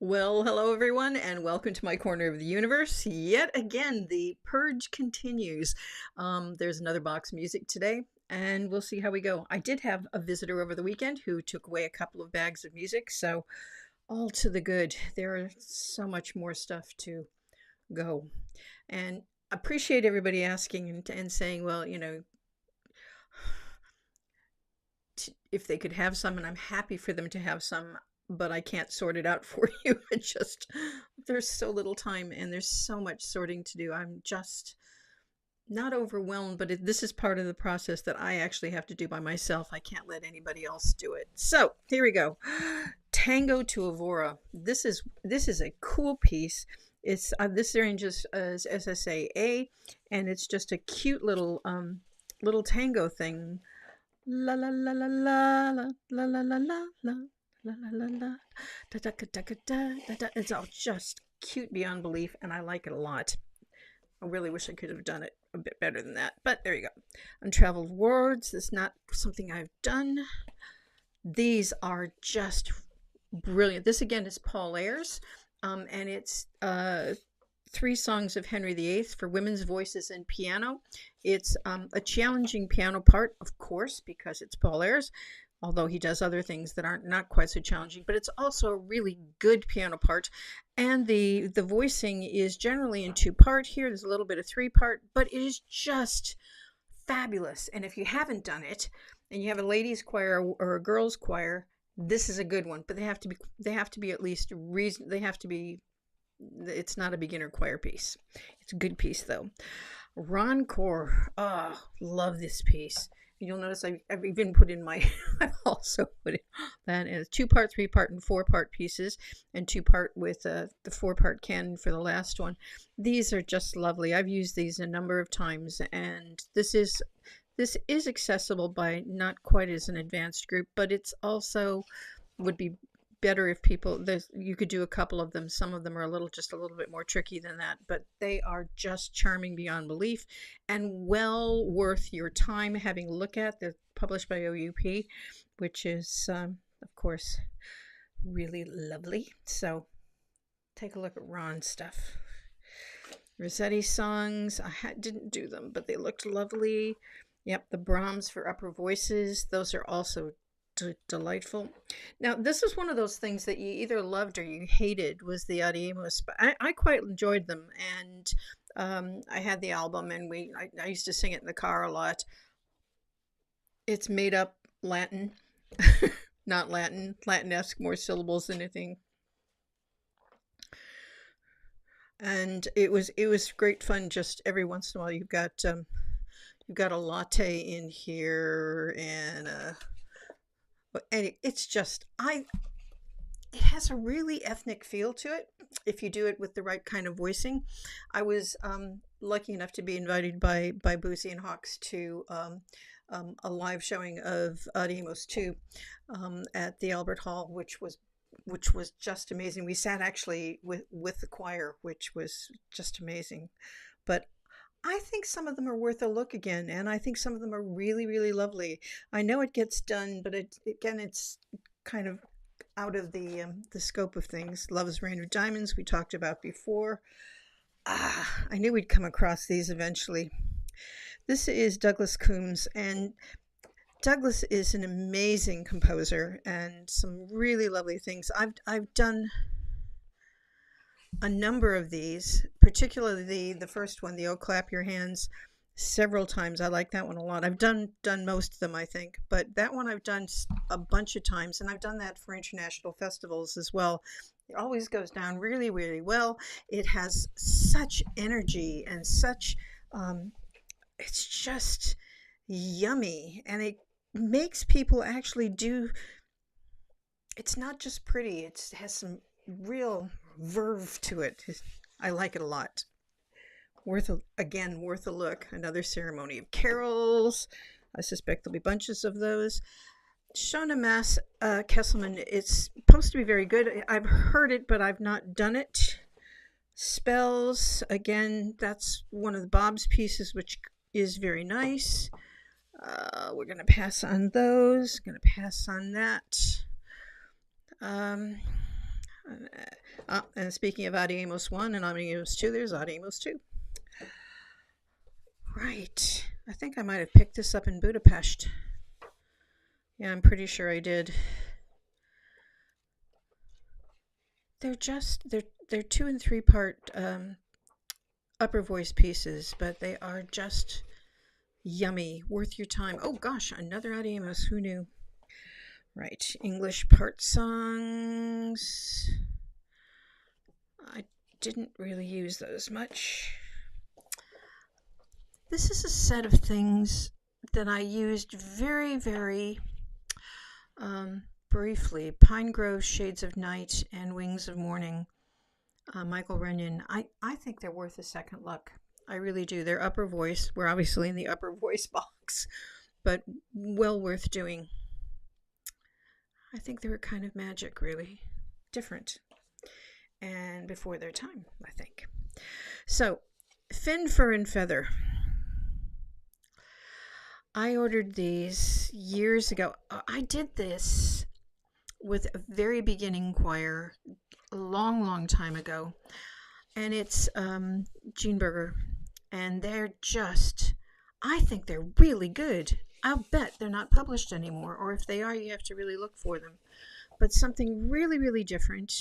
Well, hello everyone, and welcome to my corner of the universe. Yet again, the purge continues. There's another box of music today, and we'll see how we go. I did have a visitor over the weekend who took away a couple of bags of music, so all to the good. There is so much more stuff to go, and appreciate everybody asking and saying, well, if they could have some, and I'm happy for them to have some, but I can't sort it out for you. It just, there's so little time and there's so much sorting to do. I'm just not overwhelmed, but this is part of the process that I actually have to do by myself. I can't let anybody else do it. So here we go. Tango to Evora. This is a cool piece. It's this ranges as SSAA, and it's just a cute little tango thing. La la la la la la la la la la la la la la la da da da da da da da. It's all just cute beyond belief, and I like it a lot. I really wish I could have done it a bit better than that, but there you go. Untraveled Words. This is not something I've done. These are just brilliant. This again is Paul Ayres, and it's three songs of Henry VIII for women's voices and piano. It's a challenging piano part, of course, because it's Paul Ayres, although he does other things that aren't not quite so challenging, but it's also a really good piano part. And the voicing is generally in two part. Here there's a little bit of three part, but it is just fabulous. And if you haven't done it and you have a ladies choir or a girls choir, this is a good one, but they have to be at least reason they have to be it's not a beginner choir piece. It's a good piece though. Ron Core. Oh, love this piece. You'll notice I've even put in my I've also put in that in two part, three part, and four part pieces, and two part with the four part canon for the last one. These are just lovely. I've used these a number of times, and this is accessible by not quite as an advanced group, but it's also would be better if you could do a couple of them. Some of them are just a little bit more tricky than that, but they are just charming beyond belief and well worth your time having a look at. They're published by OUP, which is of course really lovely. So take a look at Ron's stuff. Rossetti songs, didn't do them, but they looked lovely. Yep, the Brahms for upper voices, those are also delightful. Now, this is one of those things that you either loved or you hated, was the Adiemos, but I quite enjoyed them, and I had the album, and I used to sing it in the car a lot. It's made up Latin, not Latin, Latin-esque, more syllables than anything. And it was great fun. Just every once in a while, you've got a latte in here, and it's just it has a really ethnic feel to it if you do it with the right kind of voicing. I was lucky enough to be invited by Boozy and Hawks to a live showing of Adiemos 2 at the Albert Hall, which was just amazing. We sat actually with the choir, which was just amazing. But I think some of them are worth a look again, and I think some of them are really, really lovely. I know it gets done, but it's kind of out of the scope of things. Love's Rain of Diamonds we talked about before. I knew we'd come across these eventually. This is Douglas Coombs, and Douglas is an amazing composer and some really lovely things. I've done a number of these, particularly the first one, the "Oh Clap Your Hands," several times. I like that one a lot. I've done most of them, I think, but that one I've done a bunch of times, and I've done that for international festivals as well. It always goes down really, really well. It has such energy and such it's just yummy, and it makes people actually do. It's not just pretty, it has some real verve to it. I like it a lot. Worth a look. Another Ceremony of Carols. I suspect there'll be bunches of those. Shona Mass Kesselman. It's supposed to be very good. I've heard it, but I've not done it. Spells. Again, that's one of the Bob's pieces, which is very nice. We're going to pass on those. Going to pass on that. Um, And speaking of Adiemos 1 and Adiemos 2, there's Adiemos 2. Right. I think I might have picked this up in Budapest. Yeah, I'm pretty sure I did. They're 2 and 3 part upper voice pieces, but they are just yummy, worth your time. Oh gosh, another Adiemos. Who knew? Right, English part songs. I didn't really use those much. This is a set of things that I used very, very briefly. Pine Grove, Shades of Night, and Wings of Morning. Michael Runyon. I think they're worth a second look. I really do. They're upper voice. We're obviously in the upper voice box, but well worth doing. I think they were kind of magic, really. Different. And before their time, I think. So, Fin, Fur, and Feather. I ordered these years ago. I did this with a very beginning choir a long, long time ago. And it's Gene Berger. And they're just, I think they're really good. I'll bet they're not published anymore. Or if they are, you have to really look for them. But something really, really different.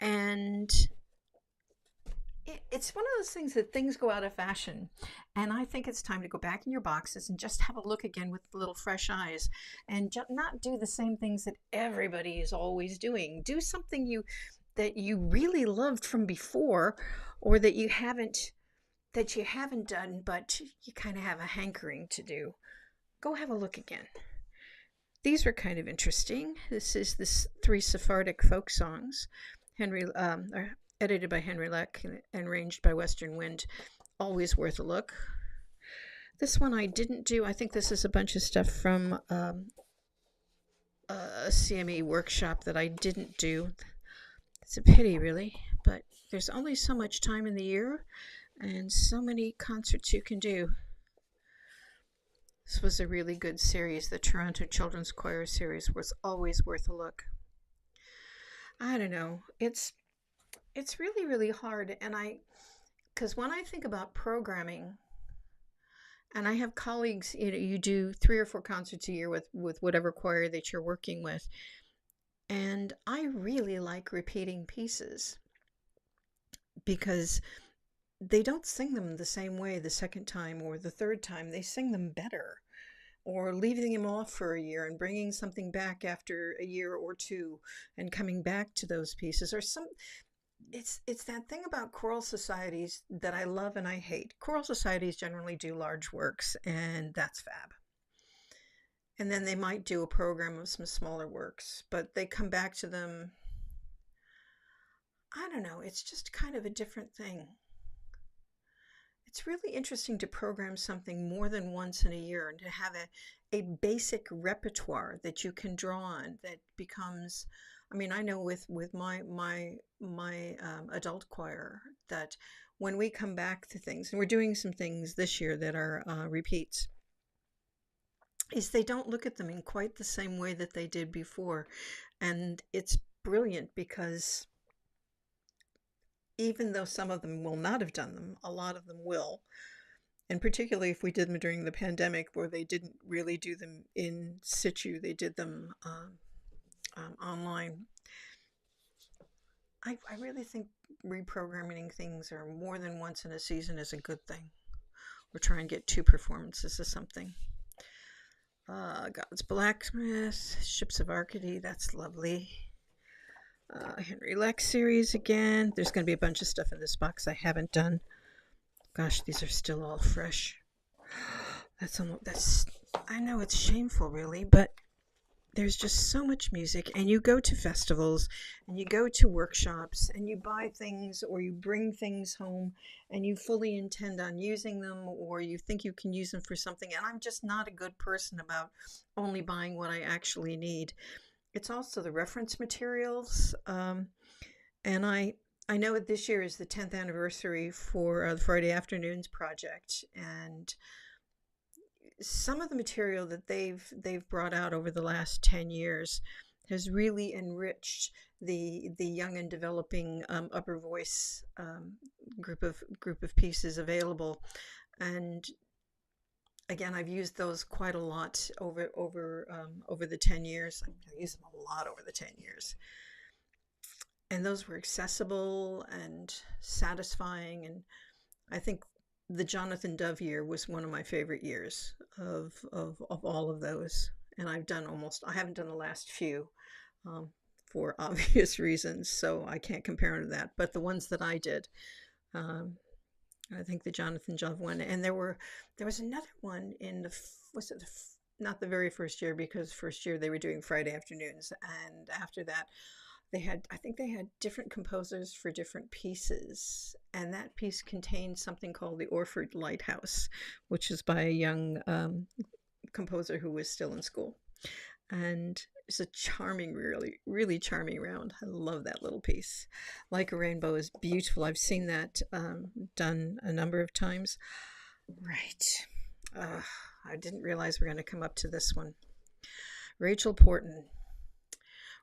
And it's one of those things that things go out of fashion. And I think it's time to go back in your boxes and just have a look again with little fresh eyes and not do the same things that everybody is always doing. Do something that you really loved from before, or that you haven't done, but you kind of have a hankering to do. Go have a look again. These were kind of interesting. This is 3 Sephardic folk songs. Edited by Henry Leck and arranged by Western Wind. Always worth a look. This one I didn't do. I think this is a bunch of stuff from a CME workshop that I didn't do. It's a pity, really, but there's only so much time in the year and so many concerts you can do. This was a really good series. The Toronto Children's Choir series was always worth a look. I don't know. It's really, really hard. And because when I think about programming, and I have colleagues, you do 3 or 4 concerts a year with whatever choir that you're working with. And I really like repeating pieces because they don't sing them the same way the second time or the third time. They sing them better. Or leaving them off for a year and bringing something back after a year or 2 and coming back to those pieces. Or it's that thing about choral societies that I love and I hate. Choral societies generally do large works, and that's fab. And then they might do a program of some smaller works, but they come back to them. I don't know. It's just kind of a different thing. It's really interesting to program something more than once in a year and to have a basic repertoire that you can draw on that becomes, I mean, I know with my adult choir that when we come back to things, and we're doing some things this year that are repeats, is they don't look at them in quite the same way that they did before. And it's brilliant because even though some of them will not have done them, a lot of them will. And particularly if we did them during the pandemic, where they didn't really do them in situ, they did them online. I really think reprogramming things or more than once in a season is a good thing. Or try and get 2 performances of something. God's Blacksmith, Ships of Arcady, that's lovely. Henry Leck series again. There's going to be a bunch of stuff in this box I haven't done. Gosh, these are still all fresh. I know it's shameful, really, but there's just so much music, and you go to festivals, and you go to workshops, and you buy things, or you bring things home, and you fully intend on using them, or you think you can use them for something, and I'm just not a good person about only buying what I actually need. It's also the reference materials, and I know this year is the 10th anniversary for the Friday Afternoons Project, and some of the material that they've brought out over the last 10 years has really enriched the young and developing upper voice group of pieces available. And again, I've used those quite a lot over the 10 years. I used them a lot over the 10 years, and those were accessible and satisfying. And I think the Jonathan Dove year was one of my favorite years of all of those. And I haven't done the last few um, for obvious reasons, so I can't compare them to that. But the ones that I did, um, I think the Jonathan Dove one, and there was another one in was it not the very first year, because first year they were doing Friday afternoons, and after that I think they had different composers for different pieces, and that piece contained something called the Orford Lighthouse, which is by a young composer who was still in school. And it's a charming, really, really charming round. I love that little piece. Like a Rainbow is beautiful. I've seen that done a number of times. Right. I didn't realize we're going to come up to this one. Rachel Porton.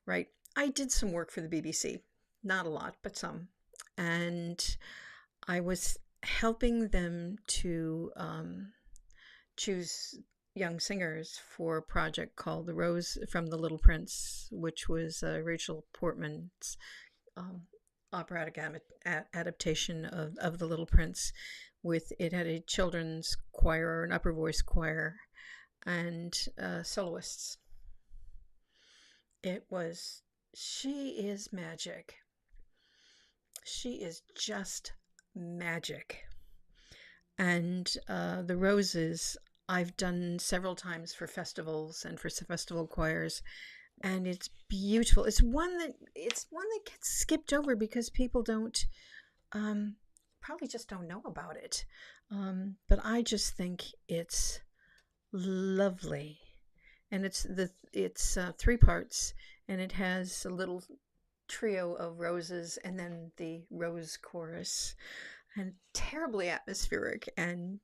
Right. I did some work for the BBC. Not a lot, but some. And I was helping them to choose young singers for a project called The Rose from the Little Prince, which was Rachel Portman's operatic adaptation of The Little Prince. It had a children's choir, an upper voice choir, and soloists. She is magic. She is just magic. And The Roses, I've done several times for festivals and for festival choirs, and it's beautiful. It's one that gets skipped over because people don't probably just don't know about it. But I just think it's lovely, and it's three parts, and it has a little trio of roses and then the rose chorus, and terribly atmospheric and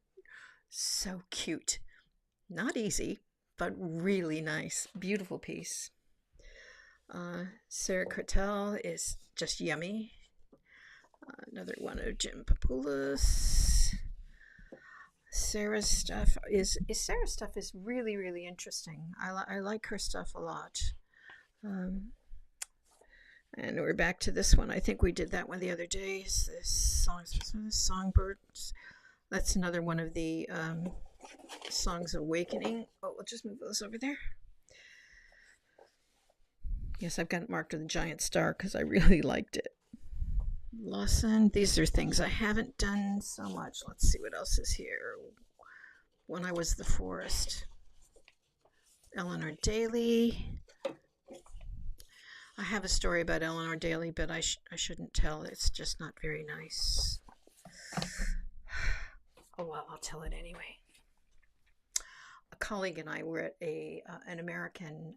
so cute. Not easy, but really nice. Beautiful piece. Sarah Keitel is just yummy. Another one of Jim Papoulis. Sarah's stuff is really, really interesting. I like her stuff a lot. And we're back to this one. I think we did that one the other day. Songbirds. That's another one of the Songs of Awakening. Oh, we'll just move those over there. Yes, I've got it marked with a giant star because I really liked it. Lawson. These are things I haven't done so much. Let's see what else is here. When I Was the Forest. Eleanor Daly. I have a story about Eleanor Daly, but I shouldn't tell. It's just not very nice. Oh, well, I'll tell it anyway. A colleague and I were at an American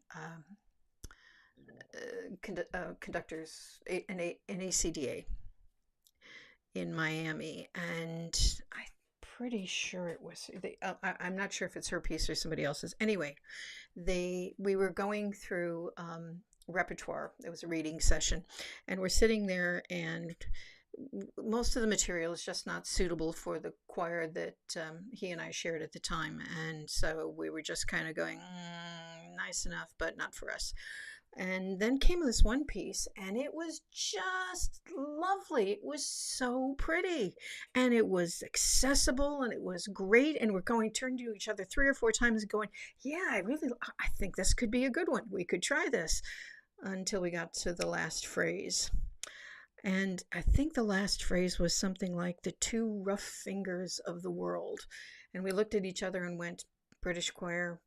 conductors, an ACDA in Miami, and I'm pretty sure it was. I'm not sure if it's her piece or somebody else's. Anyway, we were going through repertoire. It was a reading session, and we're sitting there, and most of the material is just not suitable for the choir that he and I shared at the time, and so we were just kind of going, nice enough, but not for us. And then came this one piece, and it was just lovely. It was so pretty, and it was accessible, and it was great. And we're turning to each other 3 or 4 times and going, yeah, I think this could be a good one. We could try this, until we got to the last phrase. And I think the last phrase was something like the 2 rough fingers of the world. And we looked at each other and went, British choir,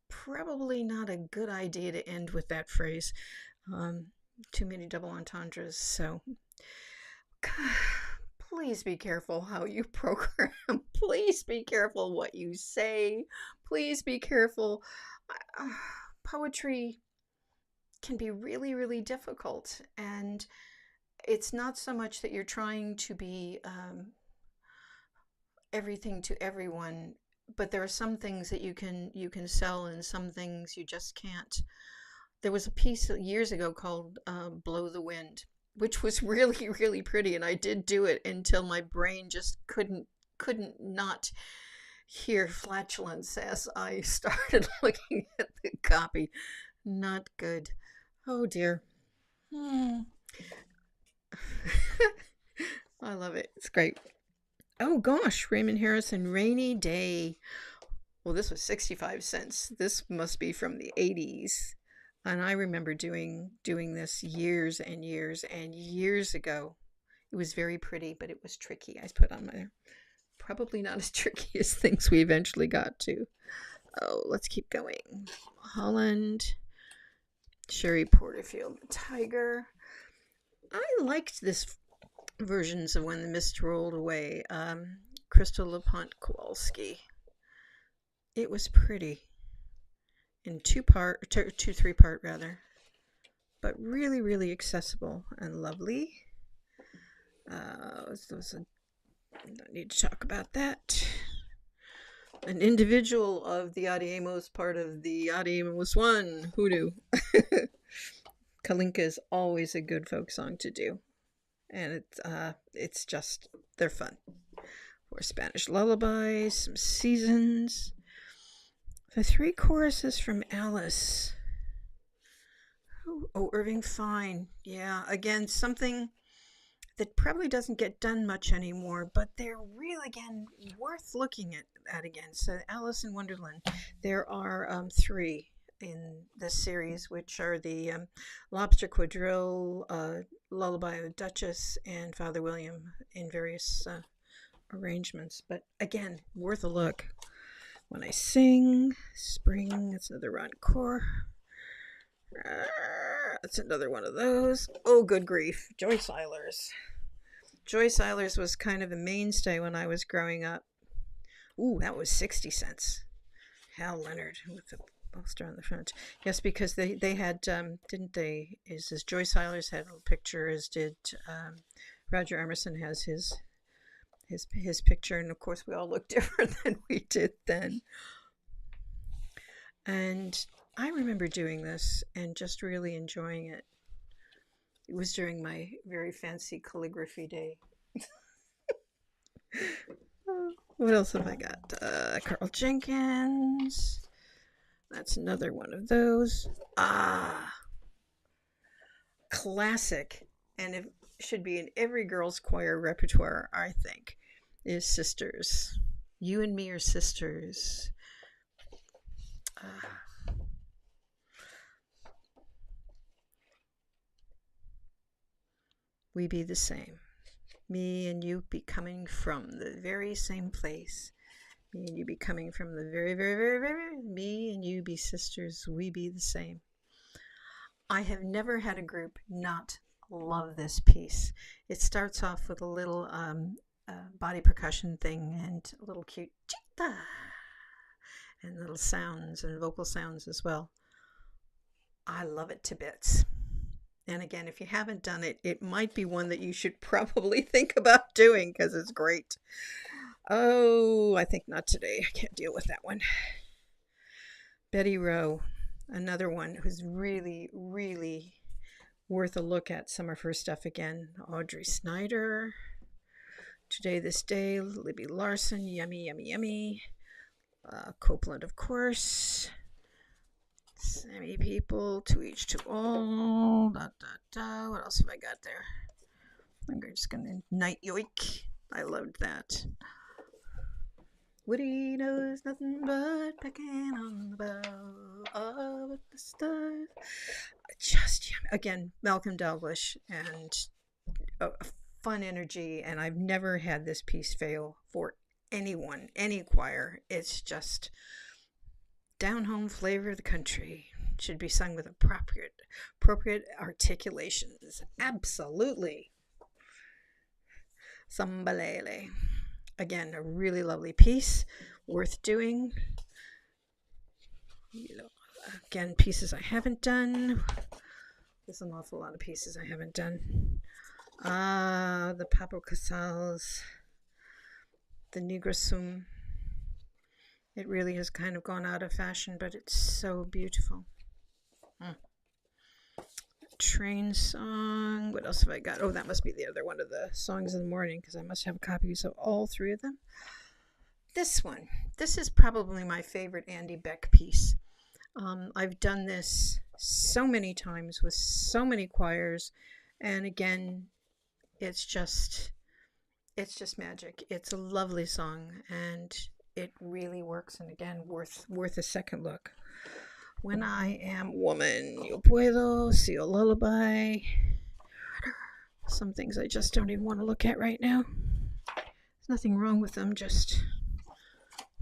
probably not a good idea to end with that phrase. Too many double entendres. So please be careful how you program. Please be careful what you say. Please be careful. Poetry can be really, really difficult. And it's not so much that you're trying to be everything to everyone, but there are some things that you can sell, and some things you just can't. there was a piece years ago called Blow the Wind, which was really, really pretty. And I did do it until my brain just couldn't not hear flatulence as I started looking at the copy. Not good. Oh dear. Hmm. I love it. It's great. Oh gosh, Raymond Harrison, Rainy Day. Well, this was 65 cents. This must be from the 80s. And I remember doing this years and years and years ago. It was very pretty, but it was tricky. I put on my probably not as tricky as things we eventually got to. Oh, let's keep going. Holland, Sherry Porterfield, Tiger. I liked this versions of When the Mist Rolled Away. Crystal LePont Kowalski. It was pretty in two 3-part rather, but really, really accessible and lovely. Don't need to talk about that. An individual of the Adiemos, part of the Adiemos One, Hoodoo. Kalinka is always a good folk song to do, and it's just they're fun. Or Spanish lullabies, some seasons. The 3 choruses from Alice. Oh, Irving Fine. Yeah, again, something that probably doesn't get done much anymore, but they're really, again, worth looking at again. So Alice in Wonderland. There are 3 in this series, which are the Lobster Quadrille, Lullaby of the Duchess, and Father William in various arrangements. But again, worth a look. When I Sing, Spring, that's another encore. That's another one of those. Oh, good grief. Joyce Eilers. Joyce Eilers was kind of a mainstay when I was growing up. Ooh, that was 60 cents. Hal Leonard with the poster on the front. Yes, because they had, didn't they? As Joyce Eilers had a picture, as did Roger Emerson has his picture, and of course we all look different than we did then. And I remember doing this and just really enjoying it. It was during my very fancy calligraphy day. What else have I got? Carl Jenkins. That's another one of those. Classic. And it should be in every girls' choir repertoire, I think, is Sisters. You and Me Are Sisters. We be the same. Me and you be coming from the very same place. Me and you be coming from the very, very, very, very, me and you be sisters. We be the same. I have never had a group not love this piece. It starts off with a little body percussion thing and a little cute chita and little sounds and vocal sounds as well. I love it to bits. And again, if you haven't done it, it might be one that you should probably think about doing because it's great. Oh, I think not today. I can't deal with that one. Betty Rowe, another one who's really, really worth a look at some of her stuff again. Audrey Snyder, Today This Day, Libby Larson, Yummy, Yummy, Yummy. Copeland, of course. Sammy People, To Each to All. What else have I got there? I'm just gonna Night Yoik. I loved that. Woody knows nothing but pecking on the bow of the stars. Just again, Malcolm Dalglish, and a fun energy. And I've never had this piece fail for anyone, any choir. It's just down home flavor of the country. Should be sung with appropriate articulations. Absolutely. Sambalele. Again, a really lovely piece, worth doing. Again, pieces I haven't done. There's an awful lot of pieces I haven't done. The Pablo Casals, the Negro Sum. It really has kind of gone out of fashion, but it's so beautiful. train song. What else have I got? Oh, that must be the other one of the songs in the morning because I must have copies of all three of them. This one. This is probably my favorite Andy Beck piece. I've done this so many times with so many choirs, and again, it's just magic. It's a lovely song, and it really works. And again, worth a second look. When I Am Woman, Yo Puedo, Seal Lullaby. Some things I just don't even want to look at right now. There's nothing wrong with them, just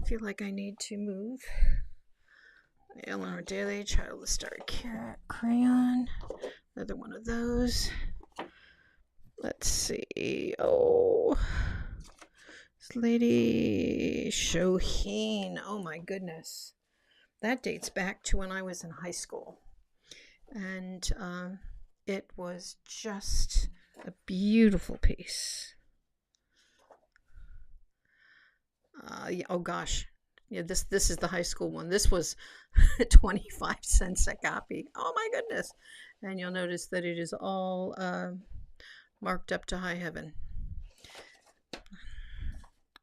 feel like I need to move. Eleanor Daly, Child of the Starry Crayon. Another one of those. Let's see. Oh, this lady Shoheen. Oh my goodness. That dates back to when I was in high school. And it was just a beautiful piece. Yeah, oh gosh. Yeah, this is the high school one. This was 25 cents a copy. Oh my goodness. And you'll notice that it is all marked up to high heaven.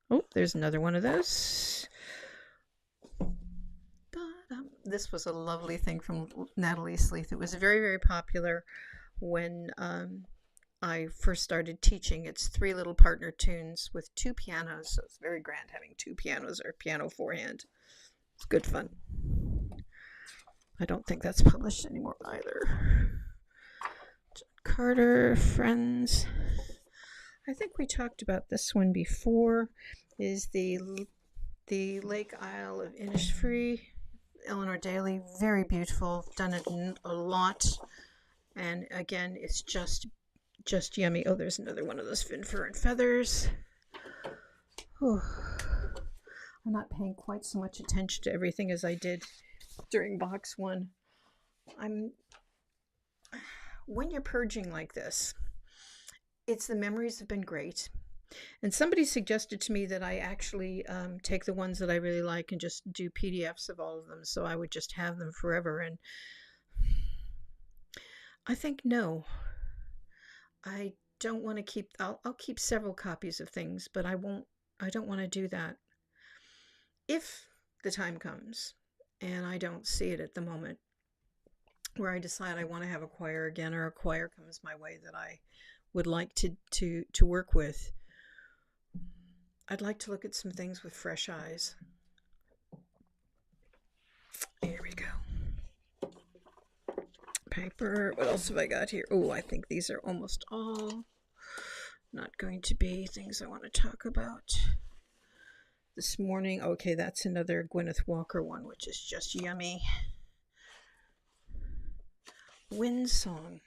Oh, there's another one of those. This was a lovely thing from Natalie Sleeth. It was very, very popular when I first started teaching. It's 3 little partner tunes with 2 pianos, so it's very grand having 2 pianos or piano 4-hand. It's good fun. I don't think that's published anymore either. John Carter, Friends. I think we talked about this one before. Is the Lake Isle of Innisfree. Eleanor Daly, very beautiful. Done it a lot, and again, it's just yummy. Oh, there's another one of those Finfur and Feathers. Oh, I'm not paying quite so much attention to everything as I did during box 1. When you're purging like this, it's the memories have been great. And somebody suggested to me that I actually take the ones that I really like and just do PDFs of all of them, so I would just have them forever. And I think no. I don't want to keep. I'll keep several copies of things, but I don't want to do that. If the time comes, and I don't see it at the moment, where I decide I want to have a choir again, or a choir comes my way that I would like to work with, I'd like to look at some things with fresh eyes. Here we go. Paper. What else have I got here? Oh, I think these are almost all not going to be things I want to talk about this morning. Okay, that's another Gwyneth Walker one, which is just yummy. Wind Song.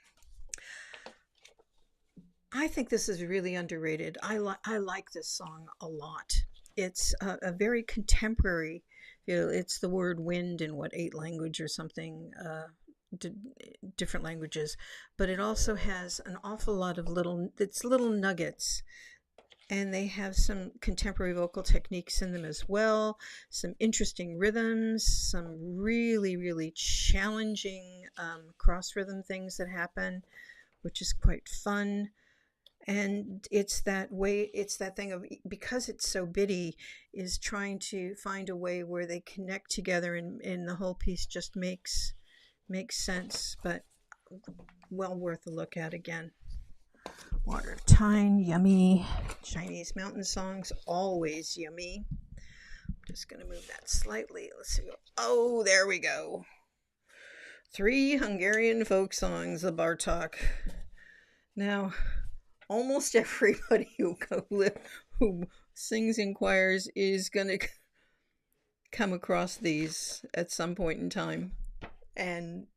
I think this is really underrated. I like this song a lot. It's a very contemporary, it's the word wind in 8 language or something, different languages, but it also has an awful lot of little nuggets, and they have some contemporary vocal techniques in them as well, some interesting rhythms, some really, really challenging cross rhythm things that happen, which is quite fun. And it's that thing of, because it's so bitty, is trying to find a way where they connect together, and the whole piece just makes sense, but well worth a look at again. Water of Time, yummy. Chinese mountain songs, always yummy. I'm just going to move that slightly. Let's see. Oh, there we go. 3 Hungarian folk songs, the Bartók. Now, almost everybody who sings in choirs is going to come across these at some point in time. And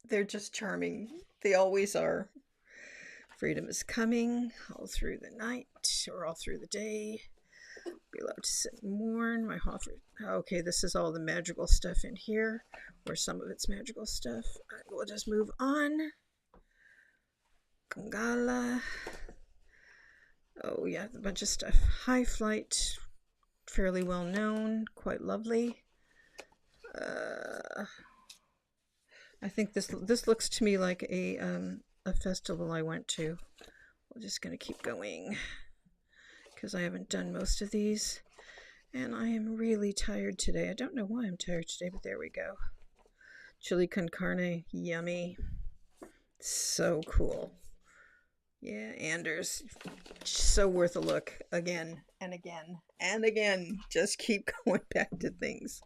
they're just charming. They always are. Freedom is Coming, All Through the Night, or All Through the Day. Be Allowed to Sit and Mourn, My Hoffer. Okay, this is all the magical stuff in here, or some of it's magical stuff. We'll just move on. Kangala. Oh yeah, a bunch of stuff. High Flight, fairly well known, quite lovely. I think this looks to me like a festival I went to. We're just gonna keep going because I haven't done most of these, and I am really tired today. I don't know why I'm tired today, but there we go. Chili con carne, yummy. So cool. Yeah, Anders, so worth a look again and again and again. Just keep going back to things.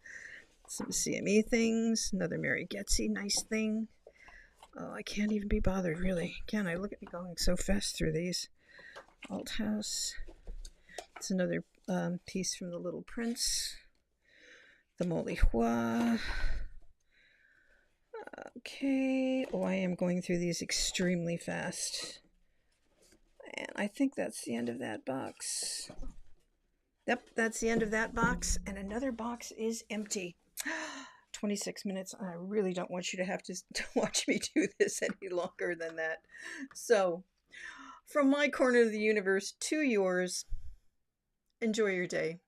Some CME things, another Mary Getsy nice thing. Oh, I can't even be bothered, really. Can I? Look at me going so fast through these. Alt House. It's another piece from The Little Prince. The Molihua. Okay. Oh, I am going through these extremely fast. And I think that's the end of that box. Yep, that's the end of that box. And another box is empty. 26 minutes. I really don't want you to have to watch me do this any longer than that. So, from my corner of the universe to yours, enjoy your day.